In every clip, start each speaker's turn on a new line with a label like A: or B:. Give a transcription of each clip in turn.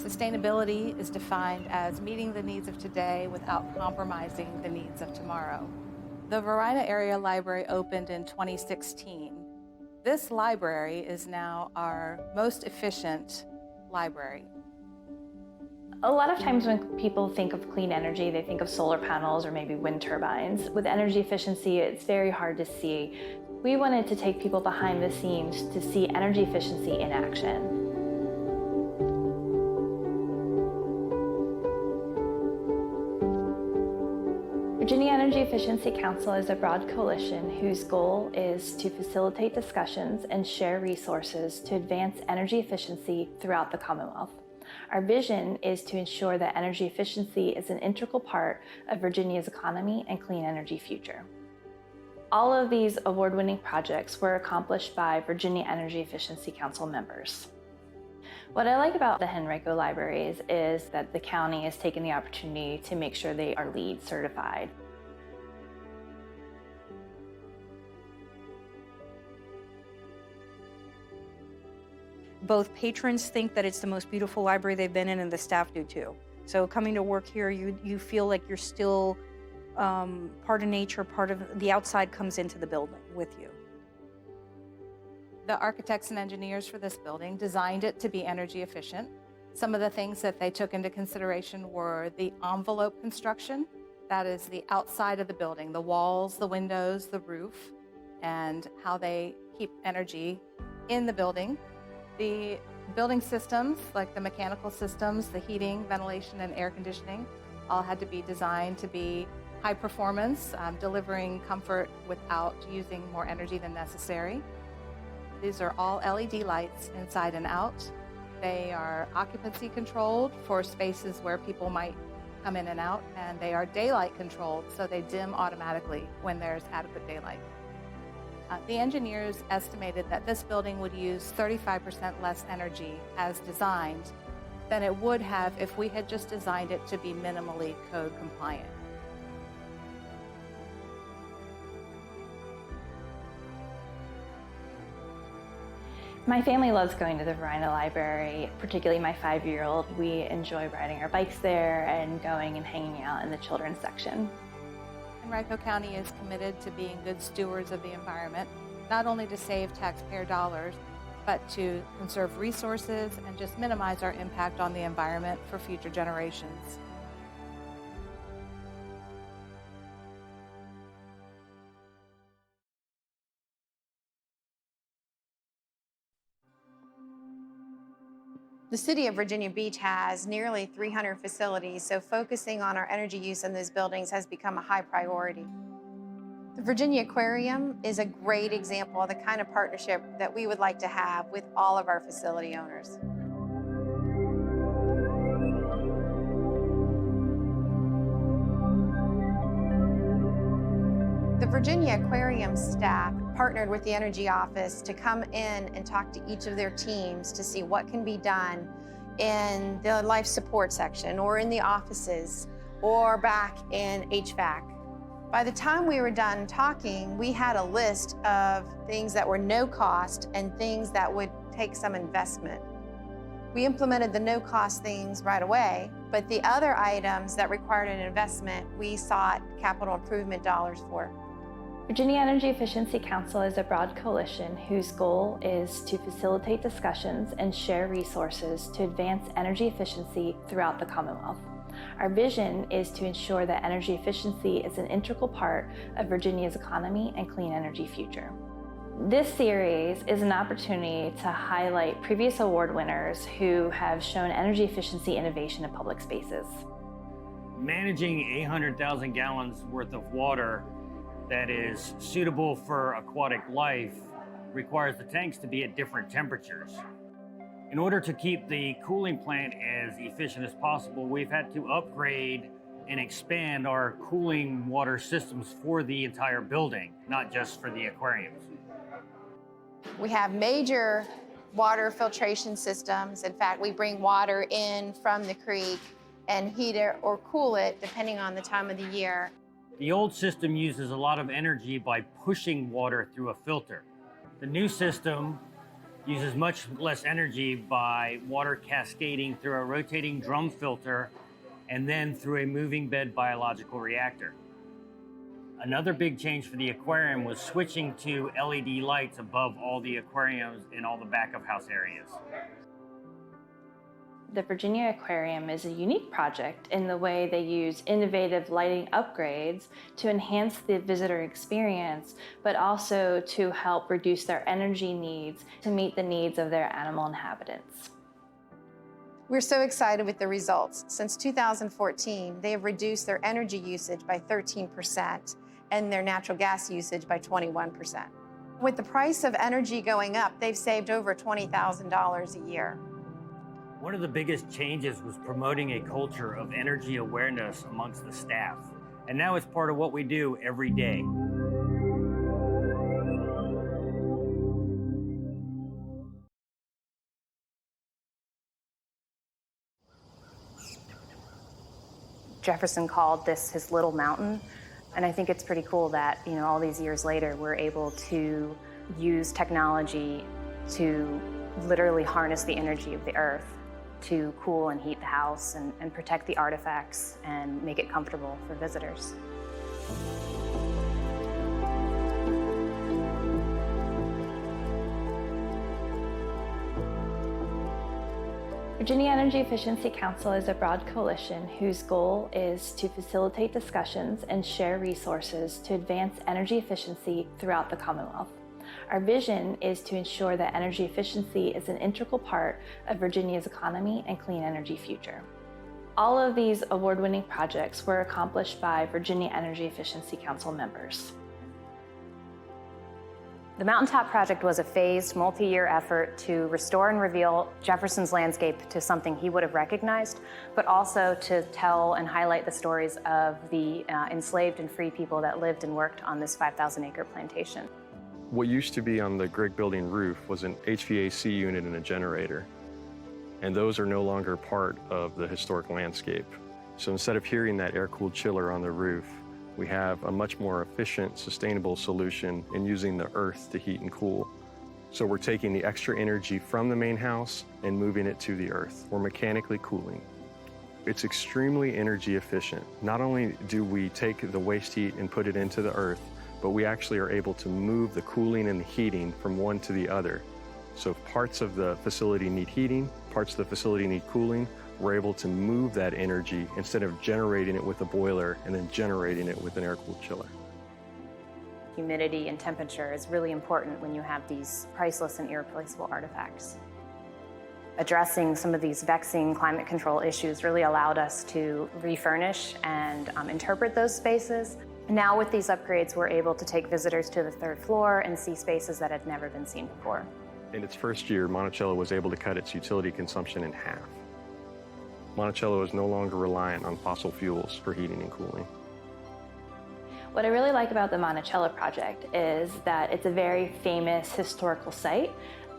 A: Sustainability is defined as meeting the needs of today without compromising the needs of tomorrow. The Varina Area Library opened in 2016. This library is now our most efficient library.
B: A lot of times when people think of clean energy, they think of solar panels or maybe wind turbines. With energy efficiency, it's very hard to see. We wanted to take people behind the scenes to see energy efficiency in action. Virginia Energy Efficiency Council is a broad coalition whose goal is to facilitate discussions and share resources to advance energy efficiency throughout the Commonwealth. Our vision is to ensure that energy efficiency is an integral part of Virginia's economy and clean energy future. All of these award-winning projects were accomplished by Virginia Energy Efficiency Council members. What I like about the Henrico Libraries is that the county has taken the opportunity to make sure they are LEED certified.
C: Both patrons think that it's the most beautiful library they've been in, and the staff do too. So coming to work here, you feel like you're still part of nature, part of the outside comes into the building with you.
A: The architects and engineers for this building designed it to be energy efficient. Some of the things that they took into consideration were the envelope construction, that is the outside of the building, the walls, the windows, the roof, and how they keep energy in the building. The building systems, like the mechanical systems, the heating, ventilation, and air conditioning, all had to be designed to be high performance, delivering comfort without using more energy than necessary. These are all LED lights inside and out. They are occupancy controlled for spaces where people might come in and out, and they are daylight controlled, so they dim automatically when there's adequate daylight. The engineers estimated that this building would use 35% less energy as designed than it would have if we had just designed it to be minimally code compliant.
B: My family loves going to the Varina Library, particularly my 5-year-old. We enjoy riding our bikes there and going and hanging out in the children's section.
A: Henrico County is committed to being good stewards of the environment, not only to save taxpayer dollars, but to conserve resources and just minimize our impact on the environment for future generations.
D: The city of Virginia Beach has nearly 300 facilities, so focusing on our energy use in those buildings has become a high priority. The Virginia Aquarium is a great example of the kind of partnership that we would like to have with all of our facility owners. The Virginia Aquarium staff partnered with the Energy Office to come in and talk to each of their teams to see what can be done in the life support section or in the offices or back in HVAC. By the time we were done talking, we had a list of things that were no cost and things that would take some investment. We implemented the no-cost things right away, but the other items that required an investment, we sought capital improvement dollars for.
B: Virginia Energy Efficiency Council is a broad coalition whose goal is to facilitate discussions and share resources to advance energy efficiency throughout the Commonwealth. Our vision is to ensure that energy efficiency is an integral part of Virginia's economy and clean energy future. This series is an opportunity to highlight previous award winners who have shown energy efficiency innovation in public spaces.
E: Managing 800,000 gallons worth of water that is suitable for aquatic life requires the tanks to be at different temperatures. In order to keep the cooling plant as efficient as possible, we've had to upgrade and expand our cooling water systems for the entire building, not just for the aquariums.
D: We have major water filtration systems. In fact, we bring water in from the creek and heat it or cool it depending on the time of the year.
E: The old system uses a lot of energy by pushing water through a filter. The new system uses much less energy by water cascading through a rotating drum filter and then through a moving bed biological reactor. Another big change for the aquarium was switching to LED lights above all the aquariums in all the back of house areas.
B: The Virginia Aquarium is a unique project in the way they use innovative lighting upgrades to enhance the visitor experience, but also to help reduce their energy needs to meet the needs of their animal inhabitants.
D: We're so excited with the results. Since 2014, they have reduced their energy usage by 13% and their natural gas usage by 21%. With the price of energy going up, they've saved over $20,000 a year.
E: One of the biggest changes was promoting a culture of energy awareness amongst the staff. And now it's part of what we do every day.
F: Jefferson called this his little mountain. And I think it's pretty cool that, all these years later, we're able to use technology to literally harness the energy of the earth to cool and heat the house and protect the artifacts and make it comfortable for visitors.
B: Virginia Energy Efficiency Council is a broad coalition whose goal is to facilitate discussions and share resources to advance energy efficiency throughout the Commonwealth. Our vision is to ensure that energy efficiency is an integral part of Virginia's economy and clean energy future. All of these award-winning projects were accomplished by Virginia Energy Efficiency Council members.
F: The Mountaintop Project was a phased, multi-year effort to restore and reveal Jefferson's landscape to something he would have recognized, but also to tell and highlight the stories of the enslaved and free people that lived and worked on this 5,000-acre plantation.
G: What used to be on the Grigg building roof was an HVAC unit and a generator, and those are no longer part of the historic landscape. So instead of hearing that air-cooled chiller on the roof, we have a much more efficient, sustainable solution in using the earth to heat and cool. So we're taking the extra energy from the main house and moving it to the earth. We're mechanically cooling. It's extremely energy efficient. Not only do we take the waste heat and put it into the earth, but we actually are able to move the cooling and the heating from one to the other. So if parts of the facility need heating, parts of the facility need cooling, we're able to move that energy instead of generating it with a boiler and then generating it with an air-cooled chiller.
F: Humidity and temperature is really important when you have these priceless and irreplaceable artifacts. Addressing some of these vexing climate control issues really allowed us to refurnish and interpret those spaces. Now with these upgrades, we're able to take visitors to the third floor and see spaces that had never been seen before.
G: In its first year, Monticello was able to cut its utility consumption in half. Monticello is no longer reliant on fossil fuels for heating and cooling.
B: What I really like about the Monticello project is that it's a very famous historical site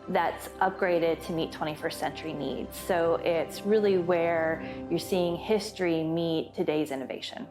B: that's upgraded to meet 21st century needs. So it's really where you're seeing history meet today's innovation.